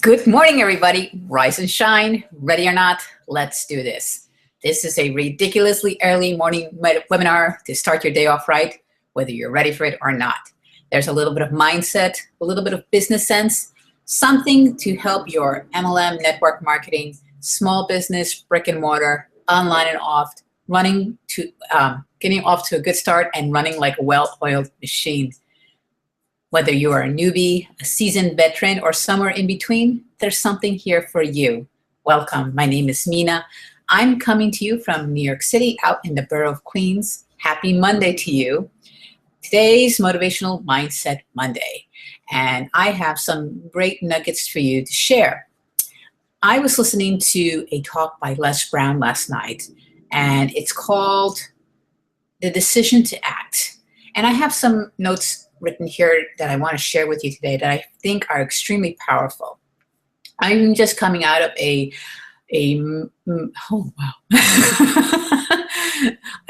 Good morning, everybody. Rise and shine. Ready or not, let's do this. This is a ridiculously early morning webinar to start your day off right, whether you're ready for it or not. There's a little bit of mindset, a little bit of business sense, something to help your MLM, network marketing, small business, brick and mortar, online and off, getting off to a good start and running like a well-oiled machine. Whether you are a newbie, a seasoned veteran, or somewhere in between, there's something here for you. Welcome. My name is Mina. I'm coming to you from New York City, out in the borough of Queens. Happy Monday to you. Today's Motivational Mindset Monday, and I have some great nuggets for you to share. I was listening to a talk by Les Brown last night, and it's called The Decision to Act. And I have some notes written here that I want to share with you today that I think are extremely powerful. I'm just coming out of oh wow.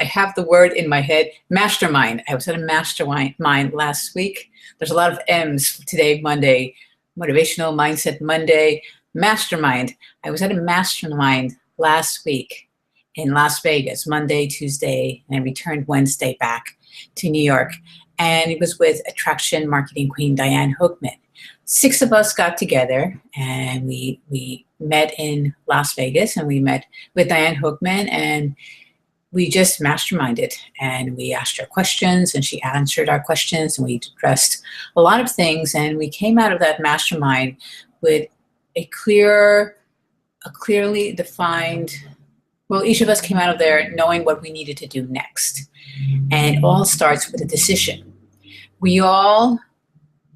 I have the word in my head, mastermind. I was at a mastermind last week. There's a lot of M's today, Monday, Motivational Mindset Monday, mastermind. I was at a mastermind last week in Las Vegas, Monday, Tuesday, and I returned Wednesday back to New York. And it was with attraction marketing queen Diane Hookman. 6 of us got together and we met in Las Vegas, and we met with Diane Hookman, and we just masterminded, and we asked her questions and she answered our questions, and we addressed a lot of things, and we came out of that mastermind with a clearly defined, well, each of us came out of there knowing what we needed to do next. And it all starts with a decision. We all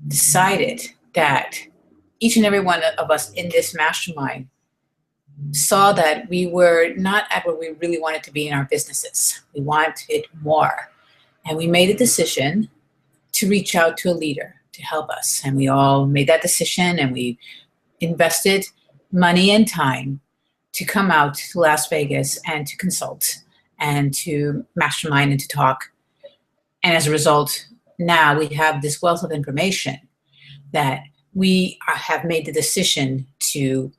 decided that each and every one of us in this mastermind saw that we were not at where we really wanted to be in our businesses. We wanted more. And we made a decision to reach out to a leader to help us. And we all made that decision, and we invested money and time to come out to Las Vegas and to consult and to mastermind and to talk. And as a result, now we have this wealth of information that we have made the decision to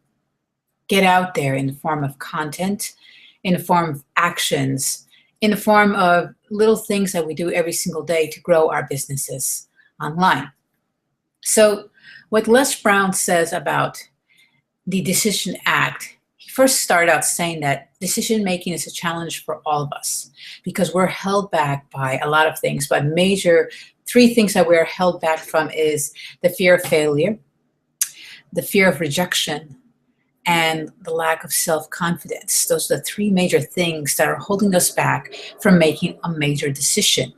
get out there in the form of content, in the form of actions, in the form of little things that we do every single day to grow our businesses online. So what Les Brown says about the Decision Act, first started out saying that decision making is a challenge for all of us because we're held back by a lot of things, but major 3 things that we're held back from is the fear of failure, the fear of rejection, and the lack of self-confidence. Those are the 3 major things that are holding us back from making a major decision.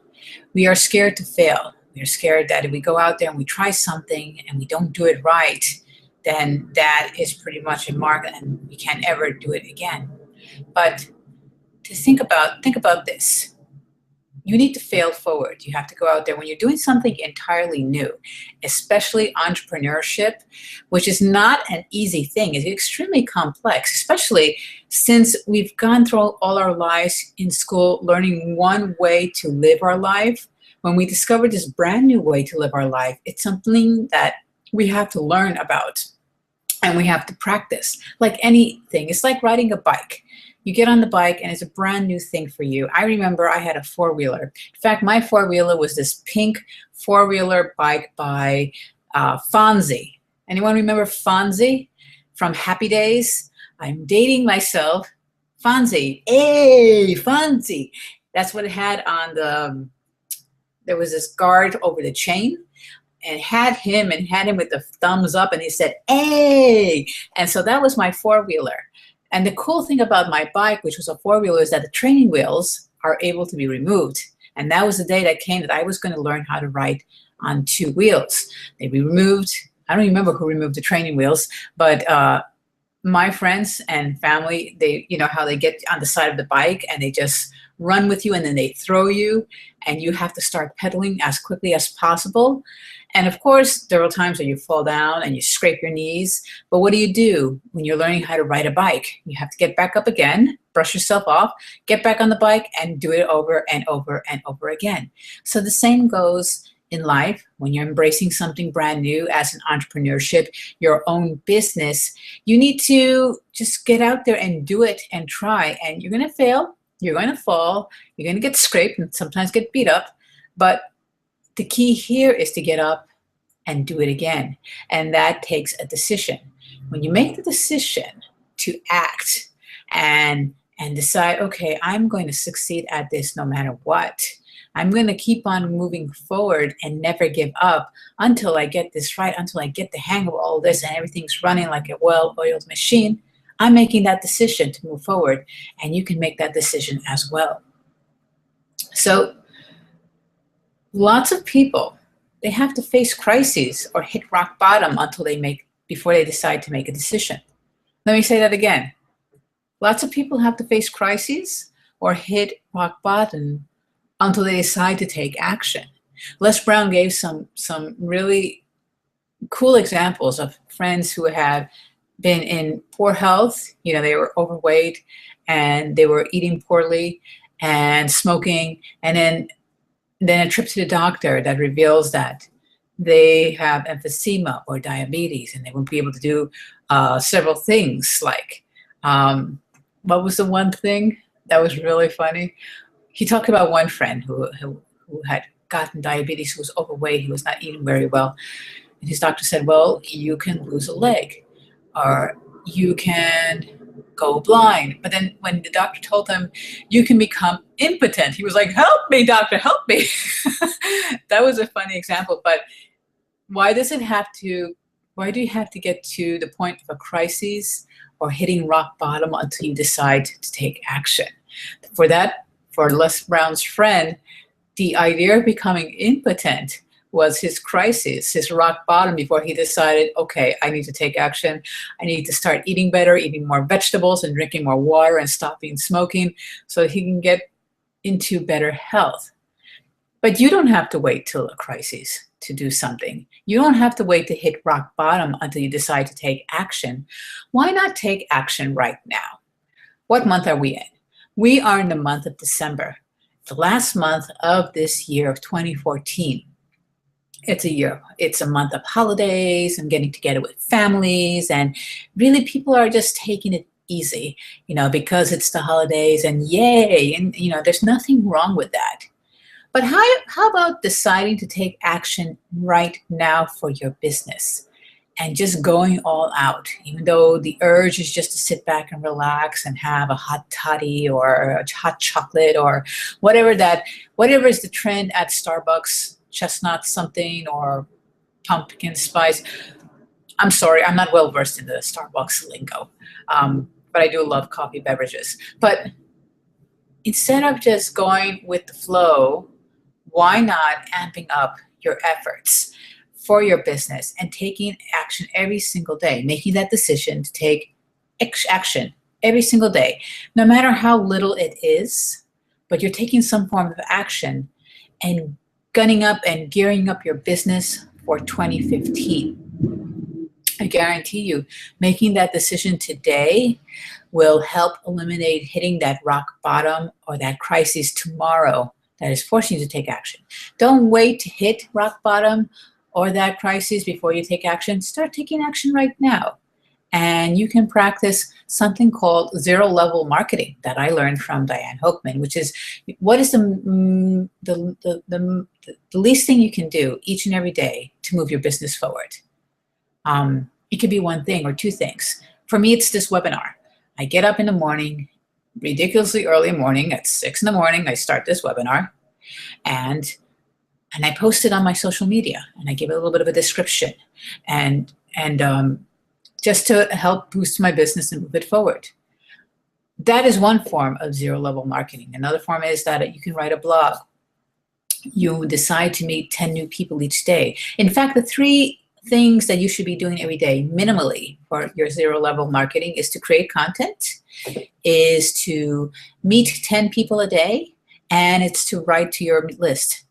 We are scared to fail. We are scared that if we go out there and we try something and we don't do it right, then that is pretty much a mark and we can't ever do it again. But to think about this. You need to fail forward. You have to go out there when you're doing something entirely new, especially entrepreneurship, which is not an easy thing. It's extremely complex, especially since we've gone through all our lives in school learning one way to live our life. When we discover this brand new way to live our life, it's something that we have to learn about and we have to practice. Like anything, it's like riding a bike. You get on the bike and it's a brand new thing for you. I remember I had a 4-wheeler. In fact, my 4-wheeler was this pink 4-wheeler bike by Fonzie. Anyone remember Fonzie from Happy Days? I'm dating myself. Fonzie. Hey, Fonzie. That's what it had on there was this guard over the chain, and had him with the thumbs up, and he said, hey. And so that was my 4-wheeler. And the cool thing about my bike, which was a 4-wheeler, is that the training wheels are able to be removed. And that was the day that came that I was going to learn how to ride on 2 wheels. They be removed. I don't remember who removed the training wheels, but my friends and family, they, you know how they get on the side of the bike and they just run with you, and then they throw you, and you have to start pedaling as quickly as possible. And of course, there are times when you fall down and you scrape your knees. But what do you do when you're learning how to ride a bike? You have to get back up again, brush yourself off, get back on the bike, and do it over and over and over again. So the same goes in life, when you're embracing something brand new as an entrepreneurship, your own business, you need to just get out there and do it and try. And you're going to fail, you're going to fall, you're going to get scraped and sometimes get beat up. But the key here is to get up and do it again. And that takes a decision. When you make the decision to act and decide, okay, I'm going to succeed at this no matter what. I'm going to keep on moving forward and never give up until I get this right, until I get the hang of all this and everything's running like a well-oiled machine. I'm making that decision to move forward, and you can make that decision as well. So lots of people, they have to face crises or hit rock bottom before they decide to make a decision. Let me say that again. Lots of people have to face crises or hit rock bottom until they decide to take action. Les Brown gave some really cool examples of friends who have been in poor health. You know, they were overweight and they were eating poorly and smoking, and then a trip to the doctor that reveals that they have emphysema or diabetes, and they won't be able to do several things like, what was the one thing that was really funny? He talked about one friend who had gotten diabetes, who was overweight, who was not eating very well. And his doctor said, well, you can lose a leg or you can go blind. But then when the doctor told him, you can become impotent, he was like, help me, doctor, help me. That was a funny example. But why do you have to get to the point of a crisis or hitting rock bottom until you decide to take action? For Les Brown's friend, the idea of becoming impotent was his crisis, his rock bottom before he decided, okay, I need to take action. I need to start eating better, eating more vegetables and drinking more water and stopping smoking so he can get into better health. But you don't have to wait till a crisis to do something. You don't have to wait to hit rock bottom until you decide to take action. Why not take action right now? What month are we in? We are in the month of December, the last month of this year of 2014. It's a month of holidays and getting together with families, and really people are just taking it easy, because it's the holidays and yay, and there's nothing wrong with that. But how about deciding to take action right now for your business and just going all out, even though the urge is just to sit back and relax and have a hot toddy or a hot chocolate or whatever is the trend at Starbucks, chestnut something or pumpkin spice. I'm sorry, I'm not well versed in the Starbucks lingo, but I do love coffee beverages. But instead of just going with the flow, why not amping up your efforts for your business and taking action every single day, making that decision to take action every single day, no matter how little it is, but you're taking some form of action and gunning up and gearing up your business for 2015. I guarantee you, making that decision today will help eliminate hitting that rock bottom or that crisis tomorrow that is forcing you to take action. Don't wait to hit rock bottom or that crisis before you take action. Start taking action right now. And you can practice something called zero-level marketing that I learned from Diane Hochman, which is what is the least thing you can do each and every day to move your business forward. It could be one thing or two things. For me, it's this webinar. I get up in the morning, ridiculously early morning, at 6 in the morning, I start this webinar, and I post it on my social media, and I give it a little bit of a description, and just to help boost my business and move it forward. That is one form of zero-level marketing. Another form is that you can write a blog. You decide to meet 10 new people each day. In fact, the 3 things that you should be doing every day minimally for your zero-level marketing is to create content, is to meet 10 people a day, and it's to write to your list.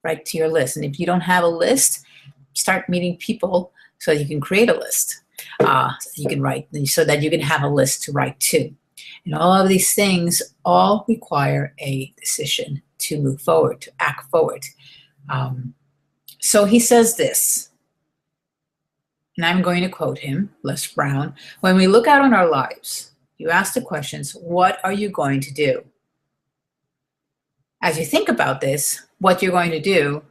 Write to your list. And if you don't have a list, start meeting people so you can create a list. You can write so that you can have a list to write to. And all of these things all require a decision to move forward, to act forward. So he says this, and I'm going to quote him, Les Brown. When we look out on our lives, you ask the questions, what are you going to do? As you think about this, what you're going to do,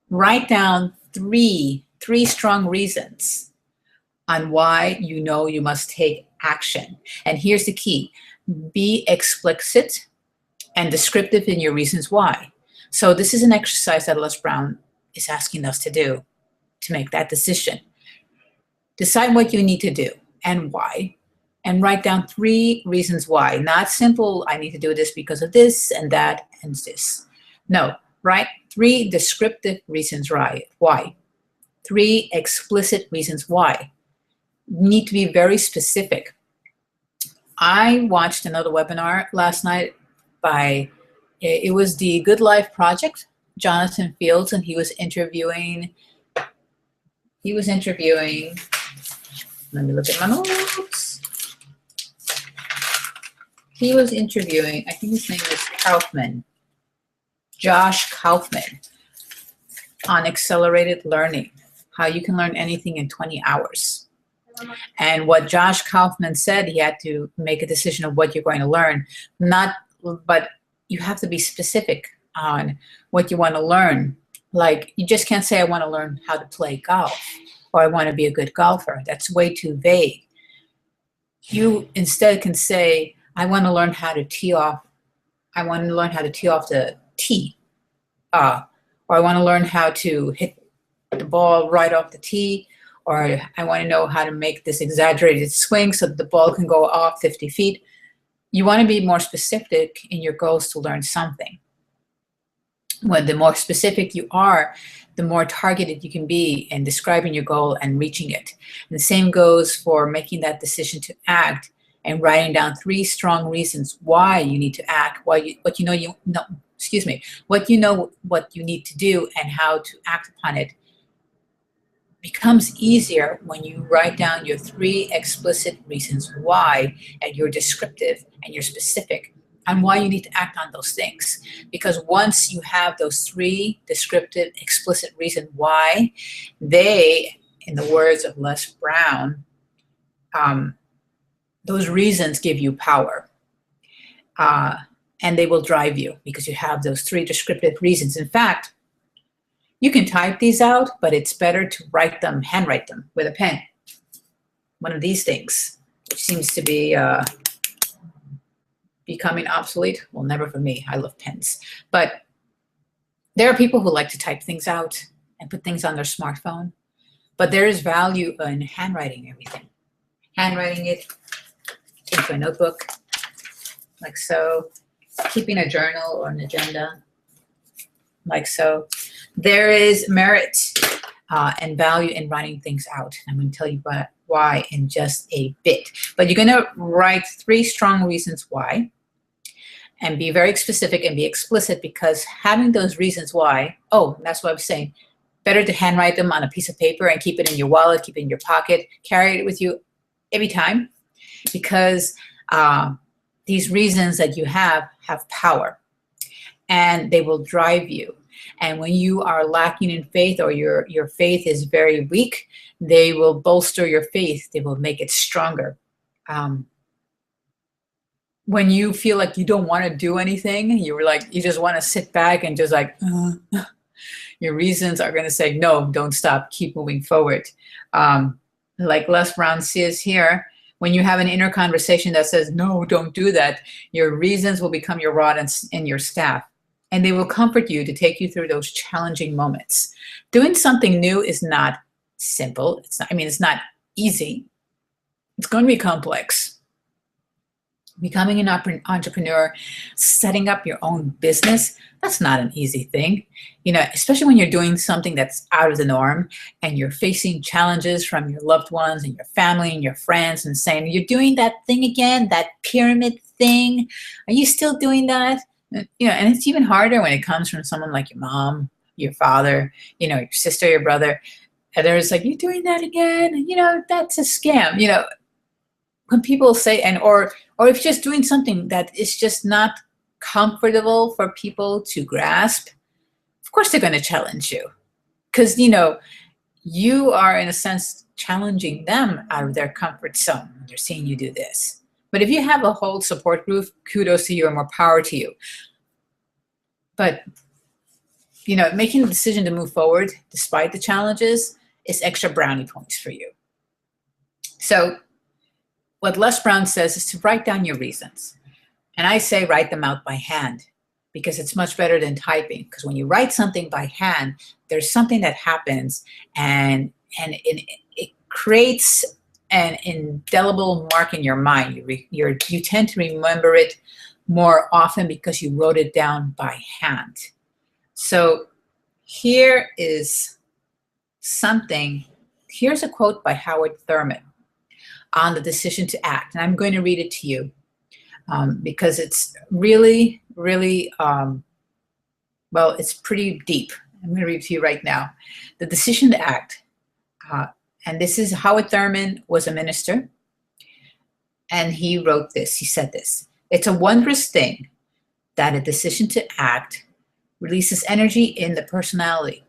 write down three strong reasons on why you know you must take action. And here's the key. Be explicit and descriptive in your reasons why. So this is an exercise that Les Brown is asking us to do to make that decision. Decide what you need to do and why, and write down 3 reasons why. Not simple, I need to do this because of this and that and this. No, write 3 descriptive reasons why. 3 explicit reasons why. You need to be very specific. I watched another webinar last night by, it was the Good Life Project, Jonathan Fields, and he was interviewing, let me look at my notes. He was interviewing, I think his name is Kaufman, Josh Kaufman, on accelerated learning, how you can learn anything in 20 hours. And what Josh Kaufman said, he had to make a decision of what you're going to learn, but you have to be specific on what you want to learn. Like, you just can't say, I want to learn how to play golf, or I want to be a good golfer. That's way too vague. You instead can say, I want to learn how to tee off. I want to learn how to tee off the tee. Or I want to learn how to hit the ball right off the tee. Or I want to know how to make this exaggerated swing so that the ball can go off 50 feet. You want to be more specific in your goals to learn something. When the more specific you are, the more targeted you can be in describing your goal and reaching it. And the same goes for making that decision to act and writing down 3 strong reasons why you need to act, what you know what you need to do and how to act upon it. Becomes easier when you write down your 3 explicit reasons why, and you're descriptive and you're specific on why you need to act on those things. Because once you have those 3 descriptive, explicit reasons why, they, in the words of Les Brown, those reasons give you power. And they will drive you because you have those 3 descriptive reasons. In fact, you can type these out, but it's better to handwrite them with a pen. One of these things, which seems to be becoming obsolete. Well, never for me. I love pens. But there are people who like to type things out and put things on their smartphone. But there is value in handwriting everything. Handwriting it into a notebook, like so. Keeping a journal or an agenda, like so. There is merit and value in writing things out. I'm going to tell you why in just a bit. But you're going to write 3 strong reasons why, and be very specific and be explicit, because having those reasons why, that's what I was saying, better to handwrite them on a piece of paper and keep it in your wallet, keep it in your pocket, carry it with you every time, because these reasons that you have power, and they will drive you. And when you are lacking in faith, or your faith is very weak, they will bolster your faith. They will make it stronger. When you feel like you don't want to do anything, you just want to sit back and just your reasons are going to say, no, don't stop, keep moving forward. Like Les Brown says here, when you have an inner conversation that says, no, don't do that, your reasons will become your rod and your staff. And they will comfort you to take you through those challenging moments. Doing something new is not simple. It's not easy. It's going to be complex. Becoming an entrepreneur, setting up your own business, that's not an easy thing. Especially when you're doing something that's out of the norm and you're facing challenges from your loved ones and your family and your friends and saying, you're doing that thing again, that pyramid thing. Are you still doing that? And it's even harder when it comes from someone like your mom, your father, your sister, your brother. And there's like, you're doing that again? That's a scam. When people say, or if you're just doing something that is just not comfortable for people to grasp, of course they're going to challenge you. because, you know, you are in a sense challenging them out of their comfort zone when they're seeing you do this. But if you have a whole support group, kudos to you and more power to you. But, you know, making the decision to move forward despite the challenges is extra brownie points for you. So what Les Brown says is to write down your reasons. And I say write them out by hand, because it's much better than typing. Because when you write something by hand, there's something that happens, and it creates an indelible mark in your mind. You tend to remember it more often because you wrote it down by hand. So here is something. Here's a quote by Howard Thurman on the decision to act. And I'm going to read it to you because it's really, really, well, it's pretty deep. I'm going to read it to you right now. The decision to act. And this is Howard Thurman was a minister. And he wrote this. He said this: "It's a wondrous thing that a decision to act releases energy in the personality.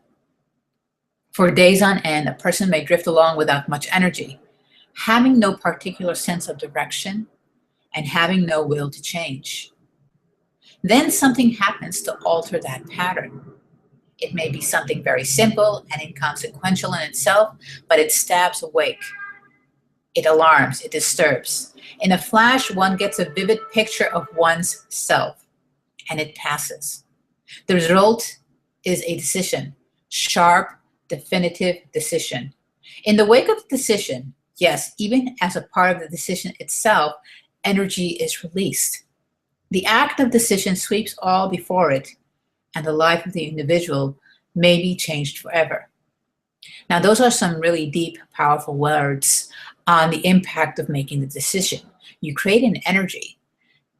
For days on end, a person may drift along without much energy, having no particular sense of direction and having no will to change. Then something happens to alter that pattern. It may be something very simple and inconsequential in itself, but it stabs awake. It alarms, it disturbs. In a flash, one gets a vivid picture of one's self, and it passes. The result is a decision, sharp, definitive decision. In the wake of the decision, yes, even as a part of the decision itself, energy is released. The act of decision sweeps all before it, and the life of the individual may be changed forever." Now, those are some really deep, powerful words on the impact of making the decision. You create an energy.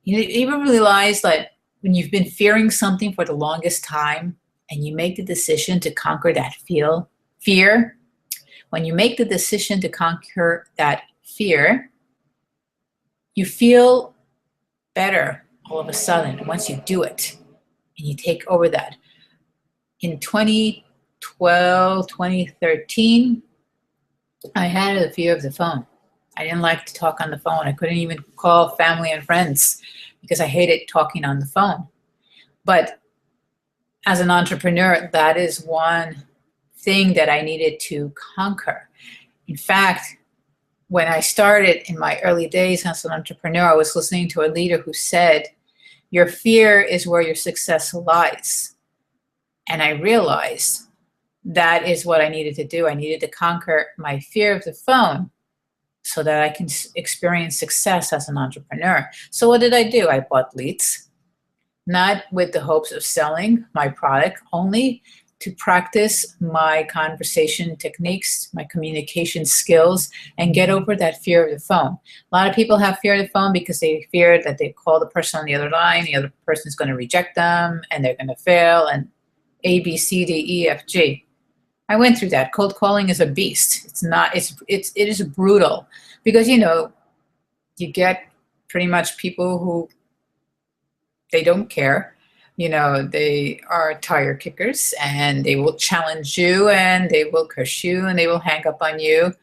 You even realize that when you've been fearing something for the longest time and you make the decision to conquer that fear, when you make the decision to conquer that fear, you feel better all of a sudden once you do it and you take over that. In 2012, 2013, I had a fear of the phone. I didn't like to talk on the phone. I couldn't even call family and friends because I hated talking on the phone. But as an entrepreneur, that is one thing that I needed to conquer. In fact, when I started in my early days as an entrepreneur, I was listening to a leader who said, "Your fear is where your success lies." And I realized that is what I needed to do. I needed to conquer my fear of the phone so that I can experience success as an entrepreneur. So what did I do? I bought leads, not with the hopes of selling my product, only to practice my conversation techniques, my communication skills, and get over that fear of the phone. A lot of people have fear of the phone because they fear that they call the person on the other line, the other person is going to reject them, and they're going to fail, and A, B, C, D, E, F, G. I went through that. Cold calling is a beast. It is brutal because, you know, you get pretty much people who, they don't care. You know, they are tire kickers and they will challenge you and they will curse you and they will hang up on you.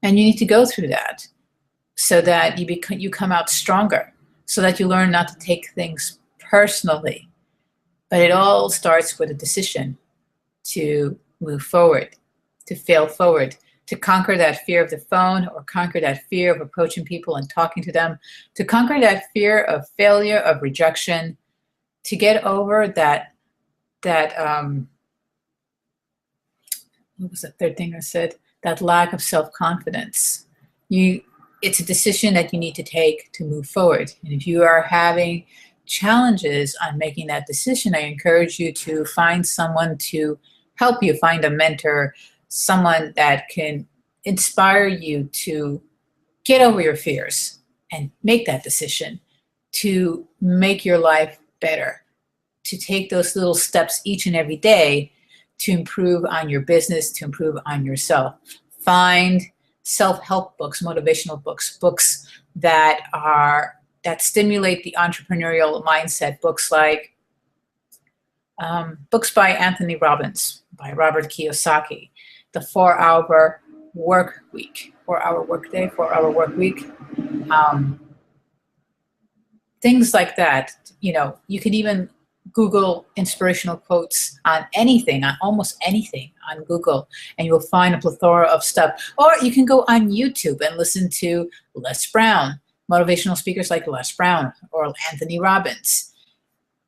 And you need to go through that so that you come out stronger, so that you learn not to take things personally. But it all starts with a decision to move forward, to fail forward, to conquer that fear of the phone or conquer that fear of approaching people and talking to them, to conquer that fear of failure, of rejection, to get over that what was the third thing I said? That lack of self-confidence. It's a decision that you need to take to move forward. And if you are having challenges on making that decision, I encourage you to find someone to help you, find a mentor, someone that can inspire you to get over your fears and make that decision to make your life better, to take those little steps each and every day to improve on your business, to improve on yourself. Find self-help books, motivational books, books that stimulate the entrepreneurial mindset, books like Books by Anthony Robbins, by Robert Kiyosaki, the 4-hour work week, 4-hour work day, 4-hour work week. Things like that. You know, you can even Google inspirational quotes on anything, on almost anything on Google, and you'll find a plethora of stuff. Or you can go on YouTube and listen to Les Brown, motivational speakers like Les Brown or Anthony Robbins.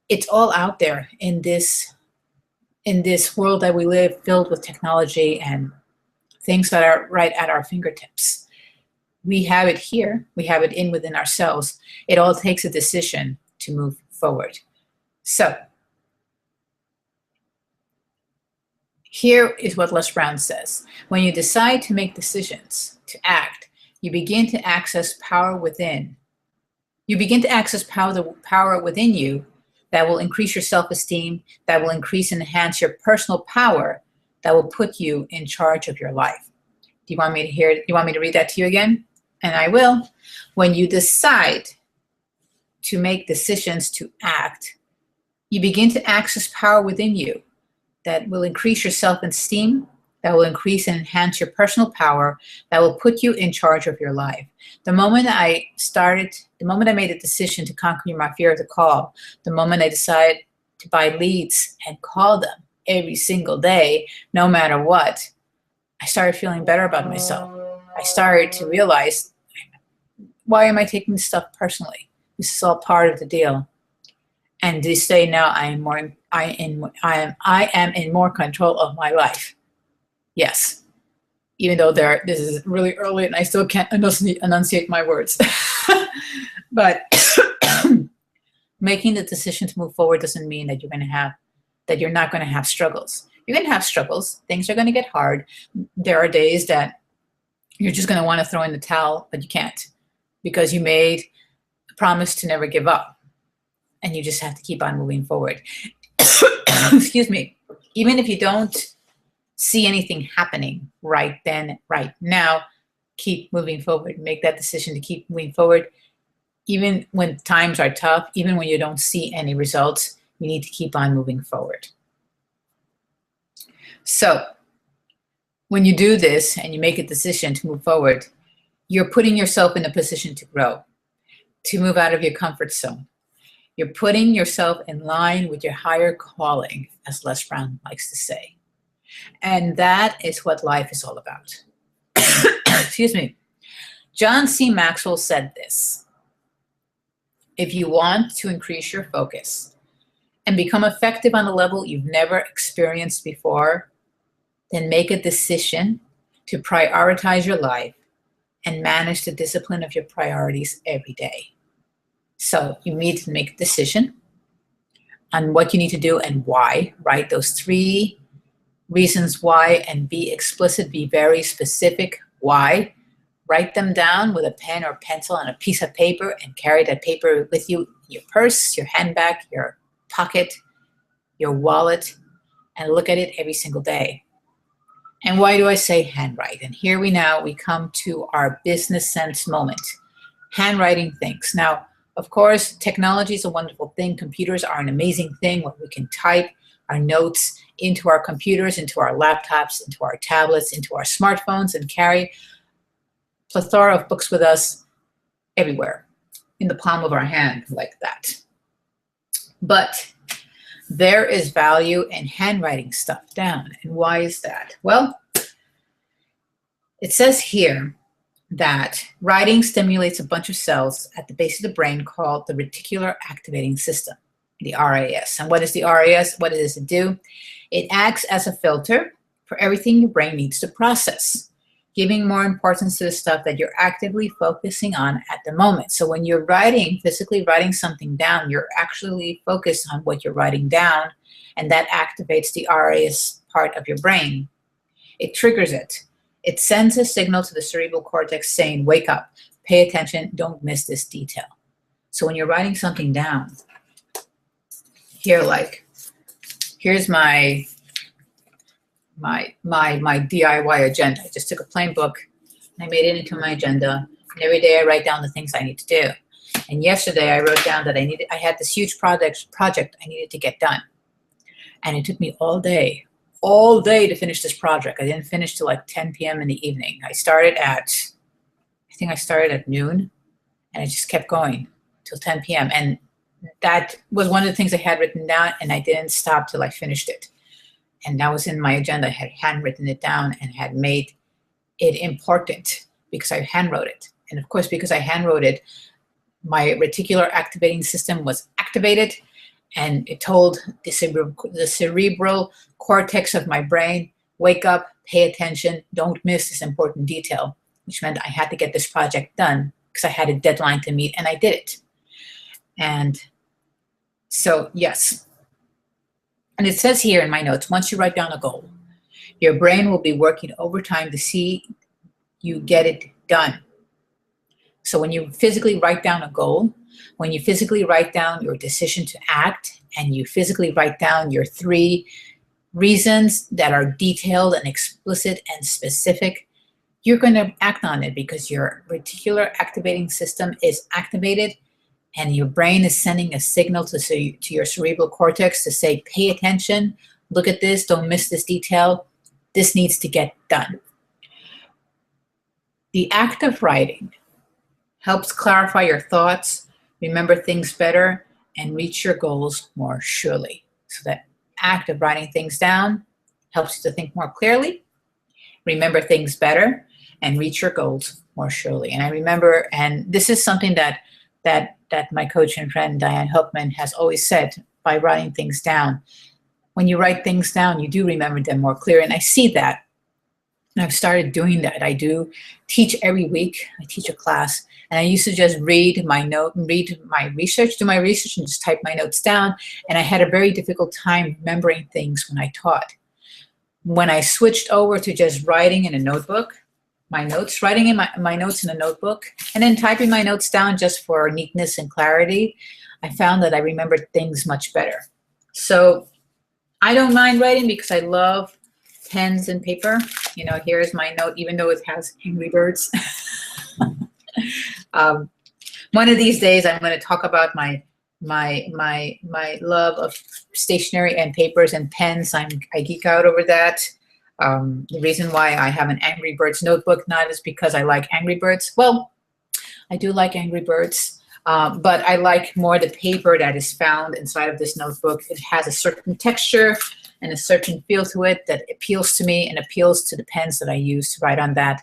It's all out there in this world that we live, filled with technology and things that are right at our fingertips. We have it here. We have it within ourselves. It all takes a decision to move forward. So here is what Les Brown says. When you decide to make decisions, to act, you begin to access power within. You begin to access the power within you that will increase your self-esteem, that will increase and enhance your personal power, that will put you in charge of your life. Do you want me to read that to you again? And I will. When you decide to make decisions to act, you begin to access power within you that will increase your self-esteem, that will increase and enhance your personal power, that will put you in charge of your life. The moment I made a decision to conquer my fear of the call, the moment I decided to buy leads and call them every single day, no matter what, I started feeling better about myself. I started to realize, why am I taking this stuff personally? This is all part of the deal. And this day now, I am in more control of my life. Yes, even though this is really early and I still can't enunciate my words. But making the decision to move forward doesn't mean that you're not going to have struggles. You're going to have struggles. Things are going to get hard. There are days that you're just going to want to throw in the towel, but you can't, because you made a promise to never give up. And you just have to keep on moving forward. Excuse me. Even if you don't see anything happening right then, right now, keep moving forward. Make that decision to keep moving forward. Even when times are tough, even when you don't see any results, you need to keep on moving forward. So when you do this and you make a decision to move forward, you're putting yourself in a position to grow, to move out of your comfort zone. You're putting yourself in line with your higher calling, as Les Brown likes to say. And that is what life is all about. Excuse me. John C. Maxwell said this: if you want to increase your focus and become effective on a level you've never experienced before, then make a decision to prioritize your life and manage the discipline of your priorities every day. So you need to make a decision on what you need to do and why. Write those 3 reasons why and be explicit, be very specific why. Write them down with a pen or pencil on a piece of paper and carry that paper with you in your purse, your handbag, your pocket, your wallet, and look at it every single day. And why do I say handwrite? And here we come to our business sense moment. Handwriting things. Now, of course, technology is a wonderful thing. Computers are an amazing thing where we can type our notes into our computers, into our laptops, into our tablets, into our smartphones, and carry a plethora of books with us everywhere in the palm of our hand like that. But there is value in handwriting stuff down. And why is that? Well, it says here that writing stimulates a bunch of cells at the base of the brain called the reticular activating system, the RAS. And what is the RAS? What does it do? It acts as a filter for everything your brain needs to process, giving more importance to the stuff that you're actively focusing on at the moment. So when you're physically writing something down, you're actually focused on what you're writing down, and that activates the RAS part of your brain. It triggers it. It sends a signal to the cerebral cortex saying, wake up, pay attention, don't miss this detail. So when you're writing something down, here's my DIY agenda. I just took a plain book and I made it into my agenda. And every day I write down the things I need to do. And yesterday I wrote down that I had this huge project I needed to get done. And it took me all day to finish this project. I didn't finish till like 10 p.m. in the evening. I started at noon, and I just kept going till 10 p.m. And that was one of the things I had written down, and I didn't stop till I finished it. And that was in my agenda. I had handwritten it down and had made it important because I handwrote it. And of course, because I handwrote it, my reticular activating system was activated, and it told the cerebral cortex of my brain, wake up, pay attention, don't miss this important detail, which meant I had to get this project done because I had a deadline to meet, and I did it. And so, yes. And it says here in my notes, once you write down a goal, your brain will be working overtime to see you get it done. So when you physically write down a goal, when you physically write down your decision to act, and you physically write down your 3 reasons that are detailed and explicit and specific, you're going to act on it because your reticular activating system is activated, and your brain is sending a signal to your cerebral cortex to say, pay attention, look at this, don't miss this detail, this needs to get done. The act of writing helps clarify your thoughts, remember things better, and reach your goals more surely. So that act of writing things down helps you to think more clearly, remember things better, and reach your goals more surely. And I remember, and this is something that my coach and friend Diane Hookman has always said, by writing things down. When you write things down, you do remember them more clear. And I see that. And I've started doing that. I do teach every week. I teach a class. And I used to just read my research, do my research, and just type my notes down. And I had a very difficult time remembering things when I taught. When I switched over to just writing in a notebook, writing in my notes in a notebook, and then typing my notes down just for neatness and clarity, I found that I remembered things much better. So I don't mind writing because I love pens and paper. You know, here's my note, even though it has Angry Birds. One of these days, I'm going to talk about my love of stationery and papers and pens. I geek out over that. The reason why I have an Angry Birds notebook, not is because I like Angry Birds. Well, I do like Angry Birds, but I like more the paper that is found inside of this notebook. It has a certain texture and a certain feel to it that appeals to me and appeals to the pens that I use to write on that.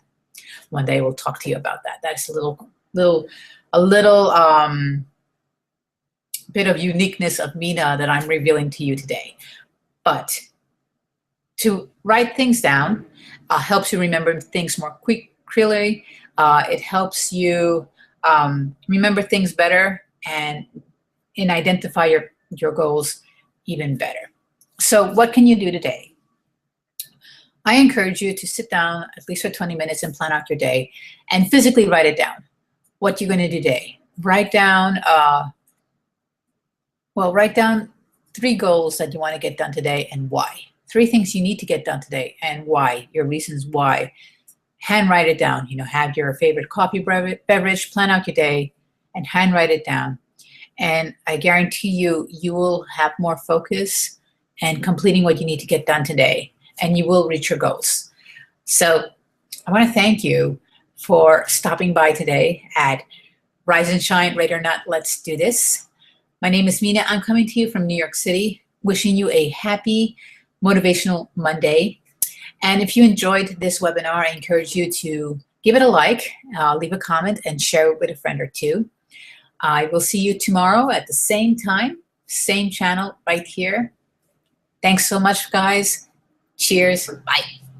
One day we'll talk to you about that. That's a little bit of uniqueness of Mina that I'm revealing to you today. But to write things down helps you remember things more clearly. It helps you remember things better and identify your goals even better. So what can you do today? I encourage you to sit down at least for 20 minutes and plan out your day and physically write it down. What you're going to do today. Write down 3 goals that you want to get done today and why. 3 things you need to get done today and why, your reasons why. Handwrite it down. You know, have your favorite coffee beverage, plan out your day, and handwrite it down. And I guarantee you, you will have more focus and completing what you need to get done today, and you will reach your goals. So I want to thank you for stopping by today at Rise and Shine, Ready or Not, Let's Do This. My name is Mina. I'm coming to you from New York City, wishing you a happy Motivational Monday. And if you enjoyed this webinar, I encourage you to give it a like, leave a comment, and share it with a friend or 2. I will see you tomorrow at the same time, same channel right here. Thanks so much, guys. Cheers. Bye.